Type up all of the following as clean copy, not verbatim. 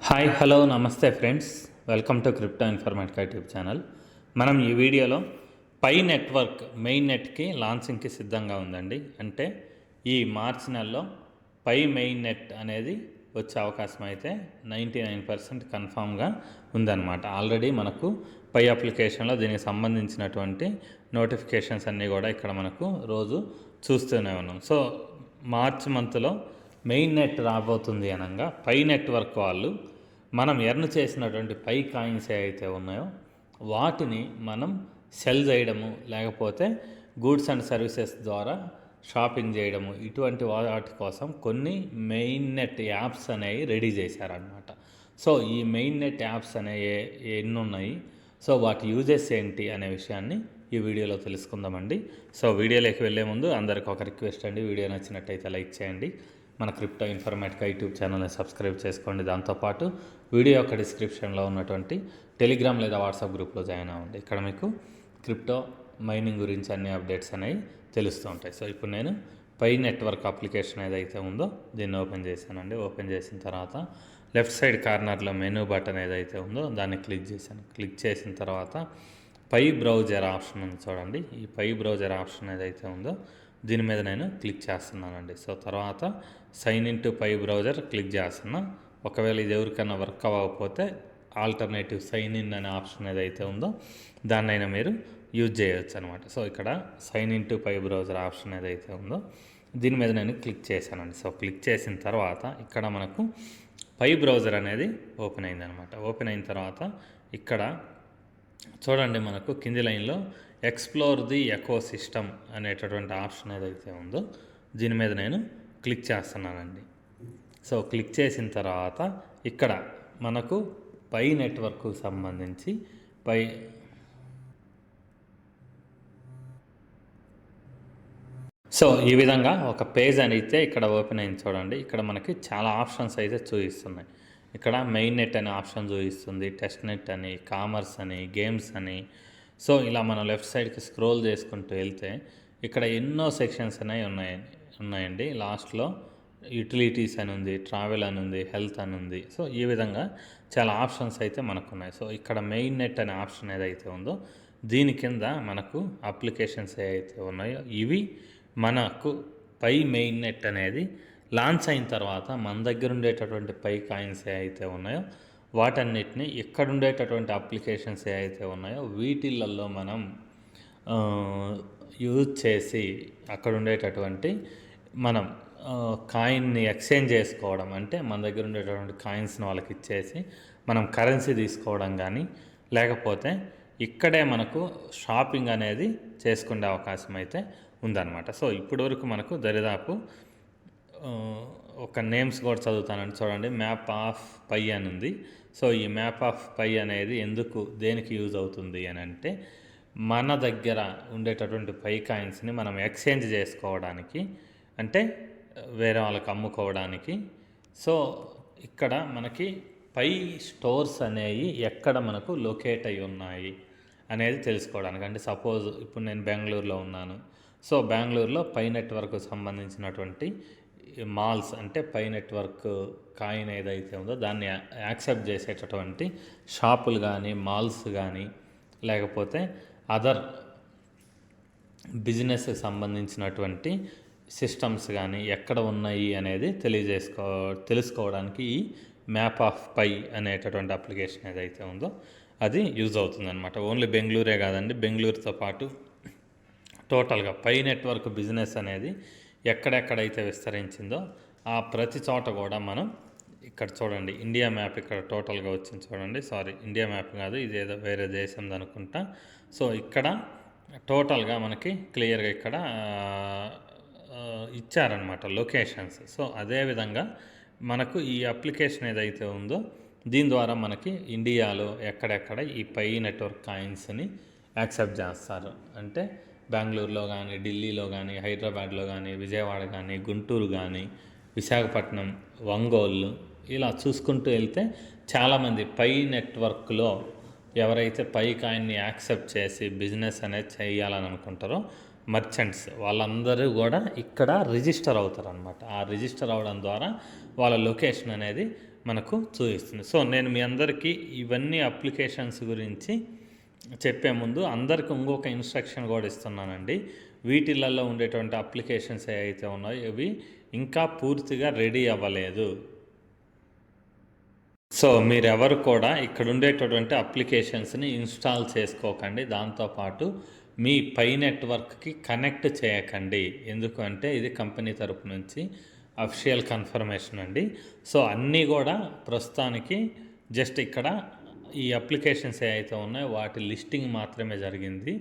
Hi hello నమస్తే friends, welcome to crypto informatic YouTube channel. మనం ఈ వీడియోలో పై నెట్వర్క్ మెయిన్ నెట్కి లాంచింగ్కి సిద్ధంగా ఉందండి. అంటే ఈ మార్చి నెలలో పై మెయిన్ నెట్ అనేది వచ్చే అవకాశం అయితే 99% కన్ఫామ్గా ఉందన్నమాట. ఆల్రెడీ మనకు పై అప్లికేషన్లో దీనికి సంబంధించినటువంటి నోటిఫికేషన్స్ అన్నీ కూడా ఇక్కడ మనకు రోజు చూస్తూనే ఉన్నాం. సో మార్చ్ మంత్లో మెయిన్ నెట్ రాబోతుంది అనగా పై నెట్వర్క్ వాళ్ళు మనం ఎర్న్ చేసినటువంటి పై కాయిన్స్ ఏవైతే ఉన్నాయో వాటిని మనం సెల్ చేయడము, లేకపోతే గూడ్స్ అండ్ సర్వీసెస్ ద్వారా షాపింగ్ చేయడము, ఇటువంటి వాటి కోసం కొన్ని మెయిన్ నెట్ యాప్స్ అనేవి రెడీ చేశారనమాట. సో ఈ మెయిన్ నెట్ యాప్స్ అనేవి ఎన్ని ఉన్నాయి, సో వాటి యూజెస్ ఏంటి అనే విషయాన్ని ఈ వీడియోలో తెలుసుకుందామండి. సో వీడియోలోకి వెళ్ళే ముందు అందరికి ఒక రిక్వెస్ట్ అండి, వీడియో నచ్చినట్టయితే లైక్ చేయండి, మన క్రిప్టో ఇన్ఫర్మేటిక్ యూట్యూబ్ ఛానల్ని సబ్స్క్రైబ్ చేసుకోండి. దాంతోపాటు వీడియో యొక్క డిస్క్రిప్షన్లో ఉన్నటువంటి టెలిగ్రామ్ లేదా వాట్సాప్ గ్రూప్లో జాయిన్ అవ్వండి. ఇక్కడ మీకు క్రిప్టో మైనింగ్ గురించి అన్ని అప్డేట్స్ అనేవి తెలుస్తూ ఉంటాయి. సో ఇప్పుడు నేను పై నెట్వర్క్ అప్లికేషన్ ఏదైతే ఉందో దీన్ని ఓపెన్ చేశానండి. ఓపెన్ చేసిన తర్వాత లెఫ్ట్ సైడ్ కార్నర్లో మెనూ బటన్ ఏదైతే ఉందో దాన్ని క్లిక్ చేశాను. క్లిక్ చేసిన తర్వాత పై బ్రౌజర్ ఆప్షన్ ఉంది చూడండి. ఈ పై బ్రౌజర్ ఆప్షన్ ఏదైతే ఉందో దీని మీద నేను క్లిక్ చేస్తున్నానండి. సో తర్వాత sign in to Pi browser click చేస్తున్నా. ఒకవేళ ఇది ఎవరికైనా వర్క్ అవ్వకపోతే ఆల్టర్నేటివ్ సైన్ ఇన్ అనే ఆప్షన్ ఏదైతే ఉందో దాన్నైనా మీరు యూజ్ చేయవచ్చు అనమాట. సో ఇక్కడ sign in to Pi browser option ఏదైతే ఉందో దీని మీద నేను క్లిక్ చేశానండి. సో క్లిక్ చేసిన తర్వాత ఇక్కడ మనకు పై బ్రౌజర్ అనేది ఓపెన్ అయిందనమాట. ఓపెన్ అయిన తర్వాత ఇక్కడ చూడండి, మనకు కింది లైన్లో ఎక్స్ప్లోర్ ది ఎకో సిస్టమ్ అనేటటువంటి ఆప్షన్ ఏదైతే ఉందో దీని మీద నేను క్లిక్ చేస్తున్నానండి. సో క్లిక్ చేసిన తర్వాత ఇక్కడ మనకు పై నెట్వర్క్కు సంబంధించి సో ఈ విధంగా ఒక పేజ్ అయితే ఇక్కడ ఓపెన్ అయింది చూడండి. ఇక్కడ మనకి చాలా ఆప్షన్స్ అయితే చూపిస్తున్నాయి. ఇక్కడ మెయిన్ నెట్ అనే ఆప్షన్ చూపిస్తుంది, టెస్ట్ నెట్ అని, కామర్స్ అని, గేమ్స్ అని. సో ఇలా మనం లెఫ్ట్ సైడ్కి స్క్రోల్ చేసుకుంటూ వెళ్తే ఇక్కడ ఎన్నో సెక్షన్స్ అనేవి ఉన్నాయండి. లాస్ట్లో యూటిలిటీస్ అని ఉంది, ట్రావెల్ అని ఉంది, హెల్త్ అని ఉంది. సో ఈ విధంగా చాలా ఆప్షన్స్ అయితే మనకు ఉన్నాయి. సో ఇక్కడ మెయిన్ నెట్ అనే ఆప్షన్ ఏదైతే ఉందో దీని కింద మనకు అప్లికేషన్స్ ఏవైతే ఉన్నాయో ఇవి మనకు పై మెయిన్ నెట్ అనేది లాంచ్ అయిన తర్వాత మన దగ్గర ఉండేటటువంటి పై కాయిన్స్ ఏవైతే ఉన్నాయో వాటన్నిటిని ఇక్కడ ఉండేటటువంటి అప్లికేషన్స్ ఏవైతే ఉన్నాయో వీటిల్లో మనం యూజ్ చేసి అక్కడ ఉండేటటువంటి మనం కాయిన్ని ఎక్స్చేంజ్ చేసుకోవడం, అంటే మన దగ్గర ఉండేటటువంటి కాయిన్స్ని వాళ్ళకి ఇచ్చేసి మనం కరెన్సీ తీసుకోవడం కానీ, లేకపోతే ఇక్కడే మనకు షాపింగ్ అనేది చేసుకునే అవకాశం అయితే ఉందన్నమాట. సో ఇప్పటివరకు మనకు దరిదాపు ఒక నేమ్స్ కూడా చదువుతానండి చూడండి. మ్యాప్ ఆఫ్ పై అని ఉంది. సో ఈ మ్యాప్ ఆఫ్ పై అనేది దేనికి యూజ్ అవుతుంది అని అంటే మన దగ్గర ఉండేటటువంటి పై కాయిన్స్ని మనం ఎక్స్చేంజ్ చేసుకోవడానికి, అంటే వేరే వాళ్ళకి అమ్ముకోవడానికి. సో ఇక్కడ మనకి పై స్టోర్స్ అనేవి ఎక్కడ మనకు లొకేట్ అయి ఉన్నాయి అనేది తెలుసుకోవడానికి. అంటే సపోజ్ ఇప్పుడు నేను బెంగళూరులో ఉన్నాను. సో బెంగళూరులో పై నెట్వర్క్కు సంబంధించినటువంటి మాల్స్, అంటే పై నెట్వర్క్ కాయిన్ ఏదైతే ఉందో దాన్ని యాక్సెప్ట్ చేసేటటువంటి షాపులు కానీ, మాల్స్ కానీ, లేకపోతే అదర్ బిజినెస్కి సంబంధించినటువంటి సిస్టమ్స్ కానీ ఎక్కడ ఉన్నాయి అనేది తెలుసుకోవడానికి ఈ మ్యాప్ ఆఫ్ పై అనేటటువంటి అప్లికేషన్ ఏదైతే ఉందో అది యూజ్ అవుతుందన్నమాట. ఓన్లీ బెంగళూరే కాదండి, బెంగళూరుతో పాటు టోటల్గా పై నెట్వర్క్ బిజినెస్ అనేది ఎక్కడెక్కడైతే విస్తరించిందో ఆ ప్రతి చోట కూడా మనం ఇక్కడ చూడండి ఇండియా మ్యాప్ ఇక్కడ టోటల్గా వచ్చింది చూడండి. సారీ, ఇండియా మ్యాప్ కాదు, ఇది ఏదో వేరే దేశంది అనుకుంటా. సో ఇక్కడ టోటల్గా మనకి క్లియర్గా ఇక్కడ ఇచ్చారనమాట లొకేషన్స్. సో అదేవిధంగా మనకు ఈ అప్లికేషన్ ఏదైతే ఉందో దీని ద్వారా మనకి ఇండియాలో ఎక్కడెక్కడ ఈ పై నెట్వర్క్ కాయిన్స్ని యాక్సెప్ట్ చేస్తారు. అంటే బెంగళూరులో కానీ, ఢిల్లీలో కానీ, హైదరాబాద్లో కానీ, విజయవాడ కానీ, గుంటూరు కానీ, విశాఖపట్నం, ఒంగోలు, ఇలా చూసుకుంటూ వెళ్తే చాలామంది పై నెట్వర్క్లో ఎవరైతే పై కాయిన్ని యాక్సెప్ట్ చేసి బిజినెస్ అనేది చేయాలని అనుకుంటారో మర్చెంట్స్ వాళ్ళందరూ కూడా ఇక్కడ రిజిస్టర్ అవుతారు అనమాట. ఆ రిజిస్టర్ అవ్వడం ద్వారా వాళ్ళ లొకేషన్ అనేది మనకు చూపిస్తుంది. సో నేను మీ అందరికీ ఇవన్నీ అప్లికేషన్స్ గురించి చెప్పే ముందు అందరికి ఇంకొక ఇన్స్ట్రక్షన్ కూడా ఇస్తున్నానండి. వీటిలలో ఉండేటువంటి అప్లికేషన్స్ ఏవైతే ఉన్నాయో ఇవి ఇంకా పూర్తిగా రెడీ అవ్వలేదు. సో మీరెవరు కూడా ఇక్కడ ఉండేటటువంటి అప్లికేషన్స్ని ఇన్స్టాల్ చేసుకోకండి. దాంతోపాటు మీ పై నెట్వర్క్కి కనెక్ట్ చేయకండి. ఎందుకంటే ఇది కంపెనీ తరపు నుంచి అఫిషియల్ కన్ఫర్మేషన్ అండి. సో అన్నీ కూడా ప్రస్తుతానికి జస్ట్ ఇక్కడ ఈ అప్లికేషన్స్ ఏవైతే ఉన్నాయో వాటి లిస్టింగ్ మాత్రమే జరిగింది.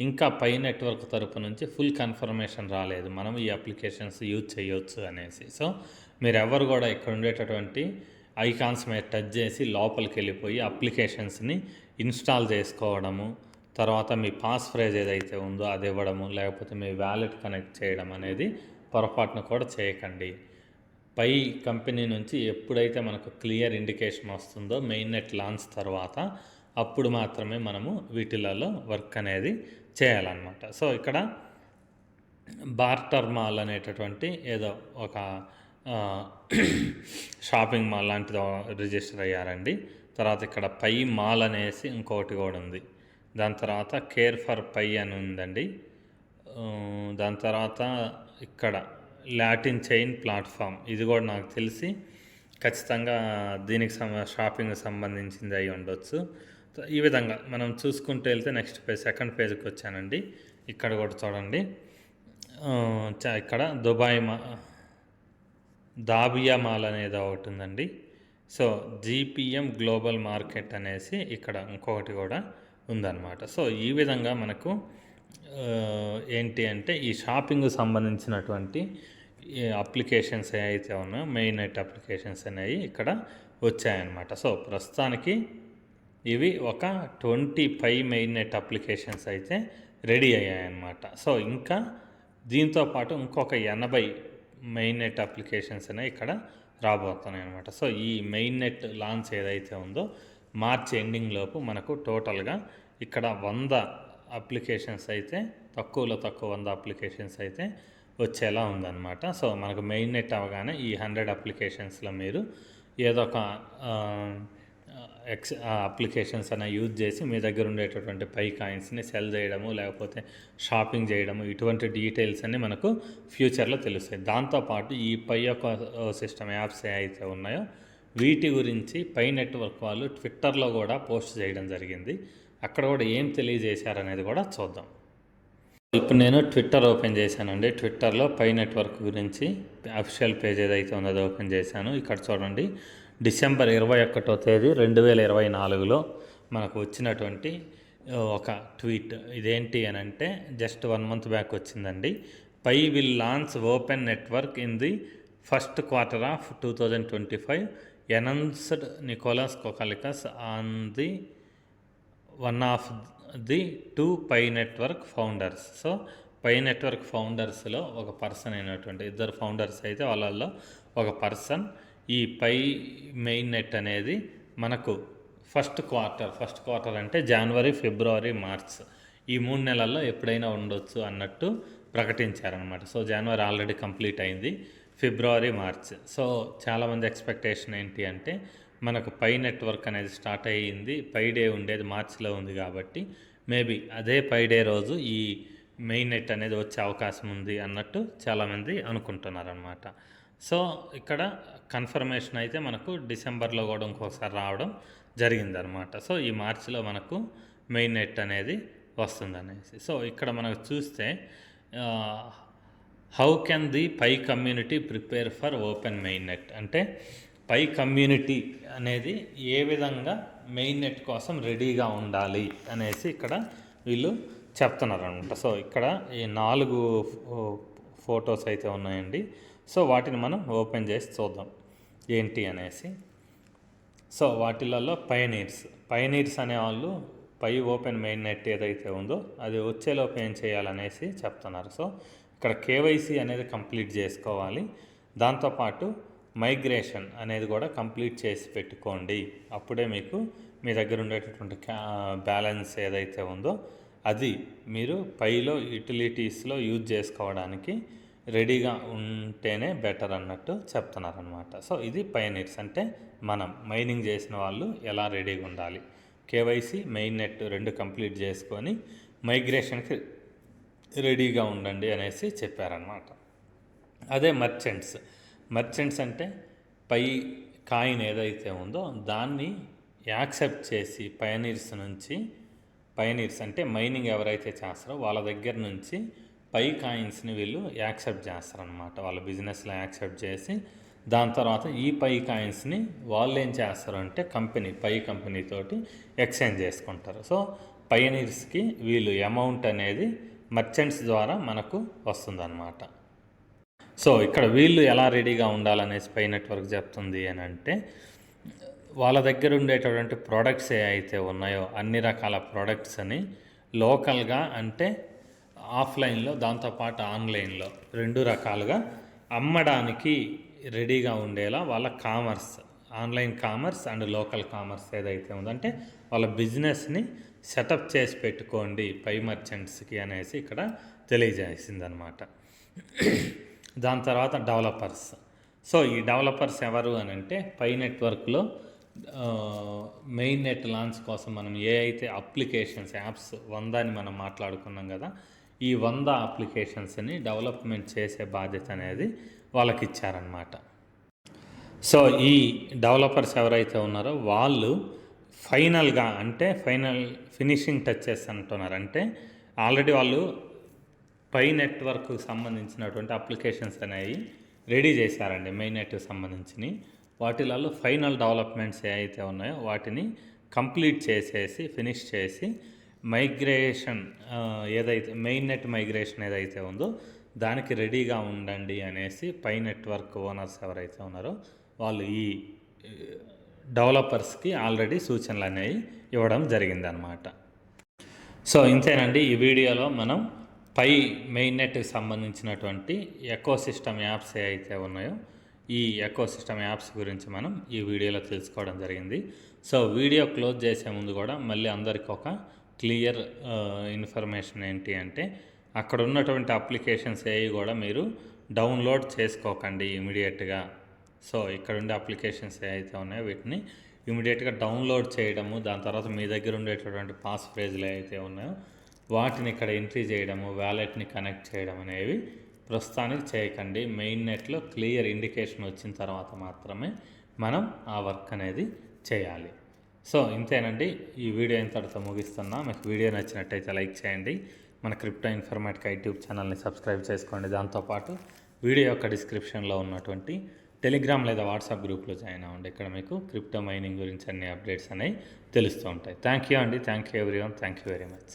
ఇంకా పై నెట్వర్క్ తరపు నుంచి ఫుల్ కన్ఫర్మేషన్ రాలేదు మనం ఈ అప్లికేషన్స్ యూజ్ చేయొచ్చు అనేసి. సో మీరు ఎవరు కూడా ఇక్కడ ఉండేటటువంటి ఐకాన్స్ మీద టచ్ చేసి లోపలికి వెళ్ళిపోయి అప్లికేషన్స్ని ఇన్స్టాల్ చేసుకోవడము, తర్వాత మీ పాస్ ఫ్రేజ్ ఏదైతే ఉందో అది ఇవ్వడము, లేకపోతే మీ వ్యాలెట్ కనెక్ట్ చేయడం అనేది పొరపాటున కూడా చేయకండి. పై కంపెనీ నుంచి ఎప్పుడైతే మనకు క్లియర్ ఇండికేషన్ వస్తుందో మెయిన్ నెట్ లాంచ్ తర్వాత అప్పుడు మాత్రమే మనము వీటిలలో వర్క్ అనేది చేయాలన్నమాట. సో ఇక్కడ బార్టర్ మాల్ అనేటటువంటి ఏదో ఒక షాపింగ్ మాల్ లాంటిది రిజిస్టర్ అయ్యారండి. తర్వాత ఇక్కడ పై మాల్ అనేసి ఇంకొకటి కూడా ఉంది. దాని తర్వాత కేర్ ఫర్ పై అని ఉందండి. దాని తర్వాత ఇక్కడ లాటిన్ చైన్ ప్లాట్ఫామ్, ఇది కూడా నాకు తెలిసి ఖచ్చితంగా దీనికి షాపింగ్కి సంబంధించింది అయి ఉండొచ్చు. ఈ విధంగా మనం చూసుకుంటూ వెళ్తే నెక్స్ట్ పేజ్ సెకండ్ పేజ్కి వచ్చానండి. ఇక్కడ కూడా చూడండి, ఇక్కడ దాబియా మాల్ అనేది ఒకటి ఉందండి. సో జీపీఎం గ్లోబల్ మార్కెట్ అనేసి ఇక్కడ ఇంకొకటి కూడా ఉందన్నమాట. సో ఈ విధంగా మనకు ఏంటి అంటే ఈ షాపింగ్ సంబంధించినటువంటి అప్లికేషన్స్ ఏవైతే ఉన్నాయో మెయిన్ నెట్ అప్లికేషన్స్ అనేవి ఇక్కడ వచ్చాయన్నమాట. సో ప్రస్తుతానికి ఇవి ఒక 25 మెయిన్ నెట్ అప్లికేషన్స్ అయితే రెడీ అయ్యాయన్నమాట. సో ఇంకా దీంతోపాటు ఇంకొక 80 మెయిన్ నెట్ అప్లికేషన్స్ అనేవి ఇక్కడ రాబోతున్నాయి అన్నమాట. సో ఈ మెయిన్ నెట్ లాంచ్ ఏదైతే ఉందో మార్చ్ ఎండింగ్ లోపు మనకు టోటల్గా ఇక్కడ 100 అప్లికేషన్స్ అయితే తక్కువ 100 అప్లికేషన్స్ అయితే వచ్చేలా ఉందన్నమాట. సో మనకు మెయిన్ నెట్ అవగానే ఈ 100 అప్లికేషన్స్లో మీరు ఏదో ఒక అప్లికేషన్స్ అనే యూజ్ చేసి మీ దగ్గర ఉండేటటువంటి పై కాయిన్స్ని సెల్ చేయడము, లేకపోతే షాపింగ్ చేయడము, ఇటువంటి డీటెయిల్స్ అన్నీ మనకు ఫ్యూచర్లో తెలుస్తాయి. దాంతోపాటు ఈ పై యొక్క సిస్టమ్ యాప్స్ ఏవైతే ఉన్నాయో వీటి గురించి పై నెట్వర్క్ వాళ్ళు ట్విట్టర్లో కూడా పోస్ట్ చేయడం జరిగింది. అక్కడ కూడా ఏం తెలియజేశారనేది కూడా చూద్దాం. ఇప్పుడు నేను ట్విట్టర్ ఓపెన్ చేశానండి. ట్విట్టర్లో పై నెట్వర్క్ గురించి అఫిషియల్ పేజ్ ఏదైతే ఉందో అది ఓపెన్ చేశాను. ఇక్కడ చూడండి, డిసెంబర్ 21వ తేదీ 2024లో మనకు వచ్చినటువంటి ఒక ట్వీట్. ఇదేంటి అని అంటే జస్ట్ 1 మంత్ బ్యాక్ వచ్చిందండి. Pi will launch open network in the first quarter of 2025 announced Nicolas Kokkalis on the one of the 2 Pi network founders. So Pi network ఫౌండర్స్లో ఒక పర్సన్ అయినటువంటి 2 ఫౌండర్స్ అయితే వాళ్ళల్లో ఒక పర్సన్ ఈ పై మెయిన్ నెట్ అనేది మనకు ఫస్ట్ క్వార్టర్ అంటే జనవరి, ఫిబ్రవరి, మార్చ్ ఈ 3 నెలల్లో ఎప్పుడైనా ఉండొచ్చు అన్నట్టు ప్రకటించారనమాట. సో జనవరి ఆల్రెడీ కంప్లీట్ అయింది, ఫిబ్రవరి, మార్చ్. సో చాలామంది ఎక్స్పెక్టేషన్ ఏంటి అంటే మనకు పై నెట్వర్క్ అనేది స్టార్ట్ అయ్యింది, పై డే ఉండేది మార్చిలో ఉంది కాబట్టి మేబీ అదే పై డే రోజు ఈ మెయిన్ నెట్ అనేది వచ్చే అవకాశం ఉంది అన్నట్టు చాలామంది అనుకుంటున్నారనమాట. సో ఇక్కడ కన్ఫర్మేషన్ అయితే మనకు డిసెంబర్లో కూడా ఇంకొకసారి రావడం జరిగిందనమాట. సో ఈ మార్చిలో మనకు మెయిన్ నెట్ అనేది వస్తుందనేసి. సో ఇక్కడ మనకు చూస్తే how can the Pi community prepare for open mainnet అంటే పై కమ్యూనిటీ అనేది ఏ విధంగా మెయిన్ నెట్ కోసం రెడీగా ఉండాలి అనేసి ఇక్కడ వీళ్ళు చెప్తున్నారు అనమాట. సో ఇక్కడ ఈ 4 ఫొటోస్ అయితే ఉన్నాయండి. సో వాటిని మనం ఓపెన్ చేసి చూద్దాం ఏంటి అనేసి. సో వాటిలలో పైనీర్స్ అనేవాళ్ళు పై ఓపెన్ మెయిన్ నెట్ ఏదైతే ఉందో అది వచ్చేలోపు ఏం చేయాలనేసి చెప్తున్నారు. సో ఇక్కడ కేవైసీ అనేది కంప్లీట్ చేసుకోవాలి. దాంతోపాటు మైగ్రేషన్ అనేది కూడా కంప్లీట్ చేసి పెట్టుకోండి. అప్పుడే మీకు మీ దగ్గర ఉండేటటువంటి బ్యాలెన్స్ ఏదైతే ఉందో అది మీరు పైలో యూటిలిటీస్లో యూజ్ చేసుకోవడానికి రెడీగా ఉంటేనే బెటర్ అన్నట్టు చెప్తున్నారనమాట. సో ఇది పయనీర్స్ అంటే మనం మైనింగ్ చేసిన వాళ్ళు ఎలా రెడీగా ఉండాలి, కేవైసీ మెయిన్ నెట్ 2 కంప్లీట్ చేసుకొని మైగ్రేషన్కి రెడీగా ఉండండి అనేసి చెప్పారనమాట. అదే మర్చెంట్స్ అంటే పై కాయిన్ ఏదైతే ఉందో దాన్ని యాక్సెప్ట్ చేసి పయనీర్స్ అంటే మైనింగ్ ఎవరైతే చేస్తారో వాళ్ళ దగ్గర నుంచి పై కాయిన్స్ని వీళ్ళు యాక్సెప్ట్ చేస్తారనమాట. వాళ్ళ బిజినెస్లో యాక్సెప్ట్ చేసి దాని తర్వాత ఈ పై కాయిన్స్ని వాళ్ళు ఏం చేస్తారు అంటే పై కంపెనీతోటి ఎక్స్చేంజ్ చేసుకుంటారు. సో పయనీర్స్కి వీళ్ళు అమౌంట్ అనేది మర్చెంట్స్ ద్వారా మనకు వస్తుందన్నమాట. సో ఇక్కడ వీళ్ళు ఎలా రెడీగా ఉండాలనేసి పై నెట్వర్క్ చెప్తుంది అని అంటే, వాళ్ళ దగ్గర ఉండేటటువంటి ప్రోడక్ట్స్ ఏవైతే ఉన్నాయో అన్ని రకాల ప్రోడక్ట్స్ని లోకల్గా అంటే ఆఫ్లైన్లో దాంతోపాటు ఆన్లైన్లో 2 రకాలుగా అమ్మడానికి రెడీగా ఉండేలా వాళ్ళ online commerce and local commerce ఏదైతే ఉందంటే వాళ్ళ బిజినెస్ని సెటప్ చేసి పెట్టుకోండి పై మర్చెంట్స్కి అనేసి ఇక్కడ తెలియజేసిందనమాట. దాని తర్వాత డెవలపర్స్. సో ఈ డెవలపర్స్ ఎవరు అని అంటే పై నెట్వర్క్లో మెయిన్ నెట్ లాంచ్ కోసం మనం ఏ అయితే యాప్స్ 100 అని మనం మాట్లాడుకున్నాం కదా, ఈ 100 అప్లికేషన్స్ని డెవలప్మెంట్ చేసే బాధ్యత అనేది వాళ్ళకి ఇచ్చారనమాట. సో ఈ డెవలపర్స్ ఎవరైతే ఉన్నారో వాళ్ళు ఫినిషింగ్ టచెస్ అంటున్నారు. అంటే ఆల్రెడీ వాళ్ళు పై నెట్వర్క్కి సంబంధించినటువంటి అప్లికేషన్స్ అనేవి రెడీ చేశారండి. మెయిన్ నెట్కి సంబంధించి వాటిలలో ఫైనల్ డెవలప్మెంట్స్ ఏవైతే ఉన్నాయో వాటిని కంప్లీట్ చేసేసి ఫినిష్ చేసి మెయిన్ నెట్ మైగ్రేషన్ ఏదైతే ఉందో దానికి రెడీగా ఉండండి అనేసి పై నెట్వర్క్ ఓనర్స్ ఎవరైతే ఉన్నారో వాళ్ళు ఈ డెవలపర్స్కి ఆల్రెడీ సూచనలు అనేవి ఇవ్వడం జరిగిందనమాట. సో ఇంతేనండి, ఈ వీడియోలో మనం మెయిన్ నెట్కి సంబంధించినటువంటి ఎకోసిస్టమ్ యాప్స్ ఏవైతే ఉన్నాయో ఈ ఎకోసిస్టమ్ యాప్స్ గురించి మనం ఈ వీడియోలో తెలుసుకోవడం జరిగింది. సో వీడియో క్లోజ్ చేసే ముందు కూడా మళ్ళీ అందరికీ ఒక క్లియర్ ఇన్ఫర్మేషన్ ఏంటి అంటే, అక్కడ ఉన్నటువంటి అప్లికేషన్స్ ఏవి కూడా మీరు డౌన్లోడ్ చేసుకోకండి ఇమీడియట్గా. సో ఇక్కడ ఉండే అప్లికేషన్స్ ఏవైతే ఉన్నాయో వీటిని ఇమీడియట్గా డౌన్లోడ్ చేయడము, దాని తర్వాత మీ దగ్గర ఉండేటటువంటి పాస్ ఫ్రేజ్లు ఏవైతే ఉన్నాయో వాటిని ఇక్కడ ఎంట్రీ చేయడము, వ్యాలెట్ని కనెక్ట్ చేయడం అనేవి ప్రస్తుతానికి చేయకండి. మెయిన్ నెట్లో క్లియర్ ఇండికేషన్ వచ్చిన తర్వాత మాత్రమే మనం ఆ వర్క్ అనేది చేయాలి. సో ఇంతేనండి, ఈ వీడియో ఇంతటితో ముగిస్తున్నా. మీకు వీడియో నచ్చినట్టయితే లైక్ చేయండి, మన క్రిప్టో ఇన్ఫర్మేటిక్ యూట్యూబ్ ఛానల్ని సబ్స్క్రైబ్ చేసుకోండి. దాంతోపాటు వీడియో యొక్క డిస్క్రిప్షన్లో ఉన్నటువంటి టెలిగ్రామ్ లేదా వాట్సాప్ గ్రూప్లో జాయిన్ అవ్వండి. ఇక్కడ మీకు క్రిప్టో మైనింగ్ గురించి అన్ని అప్డేట్స్ అనేవి తెలుస్తూ ఉంటాయి. థ్యాంక్ యూ అండి, thank you everyone, thank you very much.